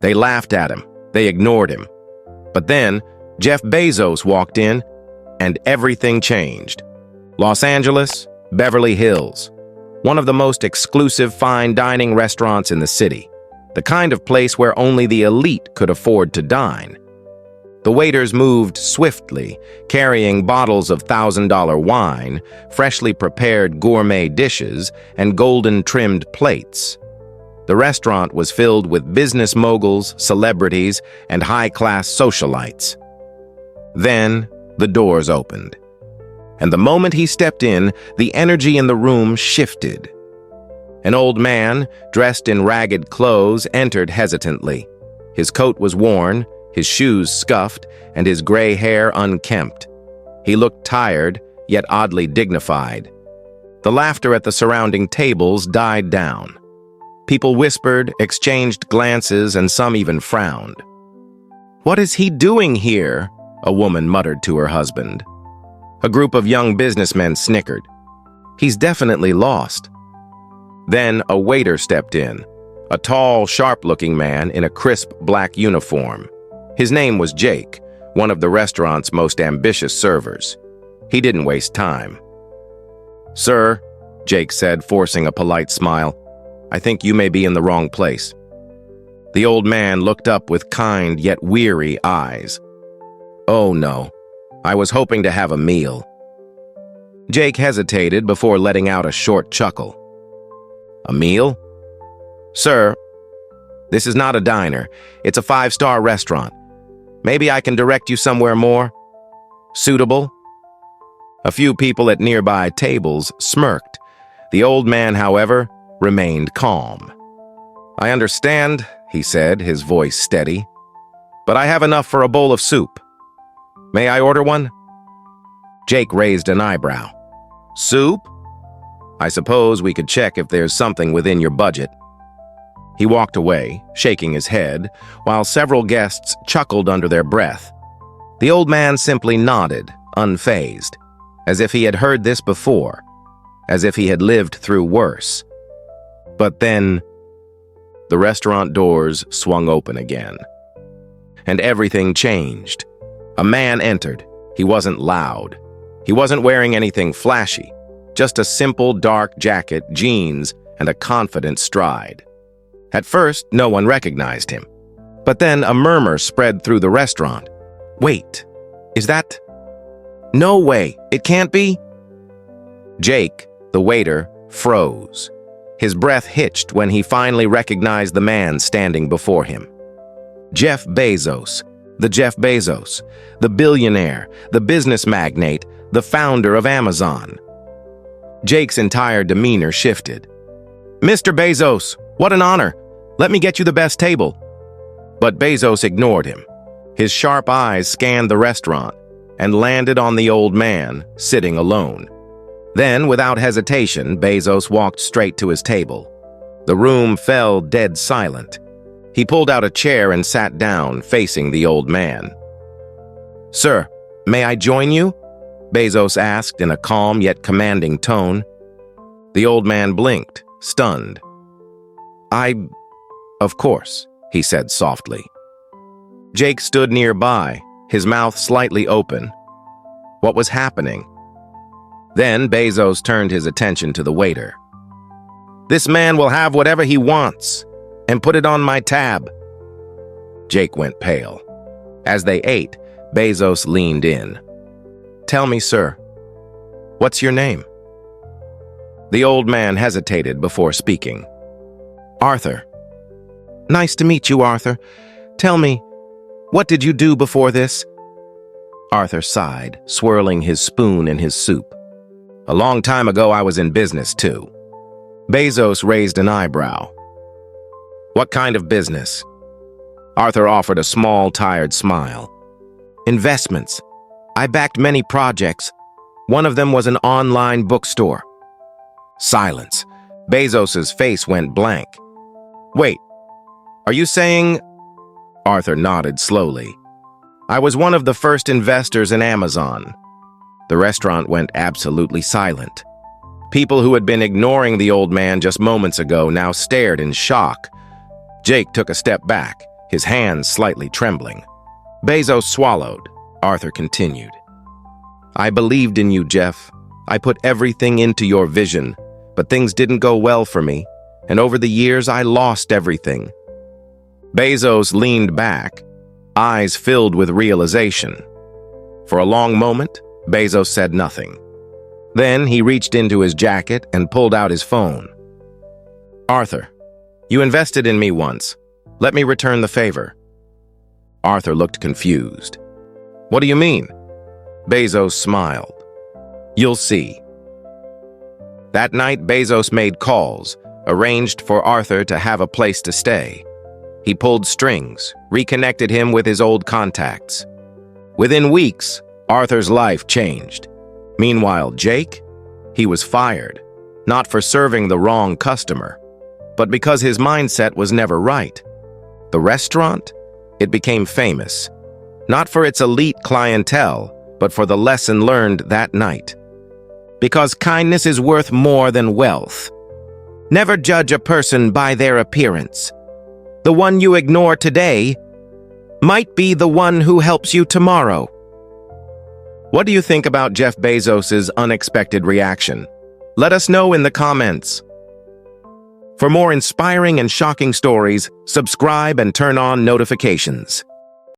They laughed at him. They ignored him. But then, Jeff Bezos walked in, and everything changed. Los Angeles, Beverly Hills. One of the most exclusive fine dining restaurants in the city. The kind of place where only the elite could afford to dine. The waiters moved swiftly, carrying bottles of $1,000 wine, freshly prepared gourmet dishes, and golden-trimmed plates. The restaurant was filled with business moguls, celebrities, and high-class socialites. Then, the doors opened. And the moment he stepped in, the energy in the room shifted. An old man, dressed in ragged clothes, entered hesitantly. His coat was worn, his shoes scuffed, and his gray hair unkempt. He looked tired, yet oddly dignified. The laughter at the surrounding tables died down. People whispered, exchanged glances, and some even frowned. "What is he doing here?" a woman muttered to her husband. A group of young businessmen snickered. "He's definitely lost." Then a waiter stepped in, a tall, sharp-looking man in a crisp black uniform. His name was Jake, one of the restaurant's most ambitious servers. He didn't waste time. "Sir," Jake said, forcing a polite smile, "I think you may be in the wrong place." The old man looked up with kind yet weary eyes. "Oh no, I was hoping to have a meal." Jake hesitated before letting out a short chuckle. "A meal? Sir, this is not a diner. It's a 5-star restaurant. Maybe I can direct you somewhere more suitable?" A few people at nearby tables smirked. The old man, however, remained calm. "I understand," he said, his voice steady, "but I have enough for a bowl of soup. May I order one?" Jake raised an eyebrow. "Soup? I suppose we could check if there's something within your budget." He walked away, shaking his head, while several guests chuckled under their breath. The old man simply nodded, unfazed, as if he had heard this before, as if he had lived through worse. But then, the restaurant doors swung open again, and everything changed. A man entered. He wasn't loud. He wasn't wearing anything flashy, just a simple dark jacket, jeans, and a confident stride. At first, no one recognized him. But then a murmur spread through the restaurant. "Wait, is that? No way, it can't be." Jake, the waiter, froze. His breath hitched when he finally recognized the man standing before him. Jeff Bezos, the billionaire, the business magnate, the founder of Amazon. Jake's entire demeanor shifted. "Mr. Bezos, what an honor. Let me get you the best table." But Bezos ignored him. His sharp eyes scanned the restaurant and landed on the old man, sitting alone. Then, without hesitation, Bezos walked straight to his table. The room fell dead silent. He pulled out a chair and sat down, facing the old man. "Sir, may I join you?" Bezos asked in a calm yet commanding tone. The old man blinked, stunned. Of course," he said softly. Jake stood nearby, his mouth slightly open. What was happening? Then Bezos turned his attention to the waiter. "This man will have whatever he wants, and put it on my tab." Jake went pale. As they ate, Bezos leaned in. "Tell me, sir, what's your name?" The old man hesitated before speaking. "Arthur." "Nice to meet you, Arthur. Tell me, what did you do before this?" Arthur sighed, swirling his spoon in his soup. "A long time ago, I was in business, too." Bezos raised an eyebrow. "What kind of business?" Arthur offered a small, tired smile. "Investments. I backed many projects. One of them was an online bookstore." Silence. Bezos's face went blank. "Wait, are you saying—" Arthur nodded slowly. "I was one of the first investors in Amazon." The restaurant went absolutely silent. People who had been ignoring the old man just moments ago now stared in shock. Jake took a step back, his hands slightly trembling. Bezos swallowed. Arthur continued. I believed in you, Jeff. I put everything into your vision, but things didn't go well for me, and over the years I lost everything. Bezos leaned back, eyes filled with realization. For a long moment, Bezos said nothing. Then he reached into his jacket and pulled out his phone. Arthur, you invested in me once. Let me return the favor. Arthur looked confused. What do you mean? Bezos smiled. You'll see. That night, Bezos made calls, arranged for Arthur to have a place to stay. He pulled strings, reconnected him with his old contacts. Within weeks, Arthur's life changed. Meanwhile, Jake, he was fired, not for serving the wrong customer, but because his mindset was never right. The restaurant, it became famous, not for its elite clientele, but for the lesson learned that night. Because kindness is worth more than wealth. Never judge a person by their appearance. The one you ignore today might be the one who helps you tomorrow. What do you think about Jeff Bezos' unexpected reaction? Let us know in the comments. For more inspiring and shocking stories, subscribe and turn on notifications.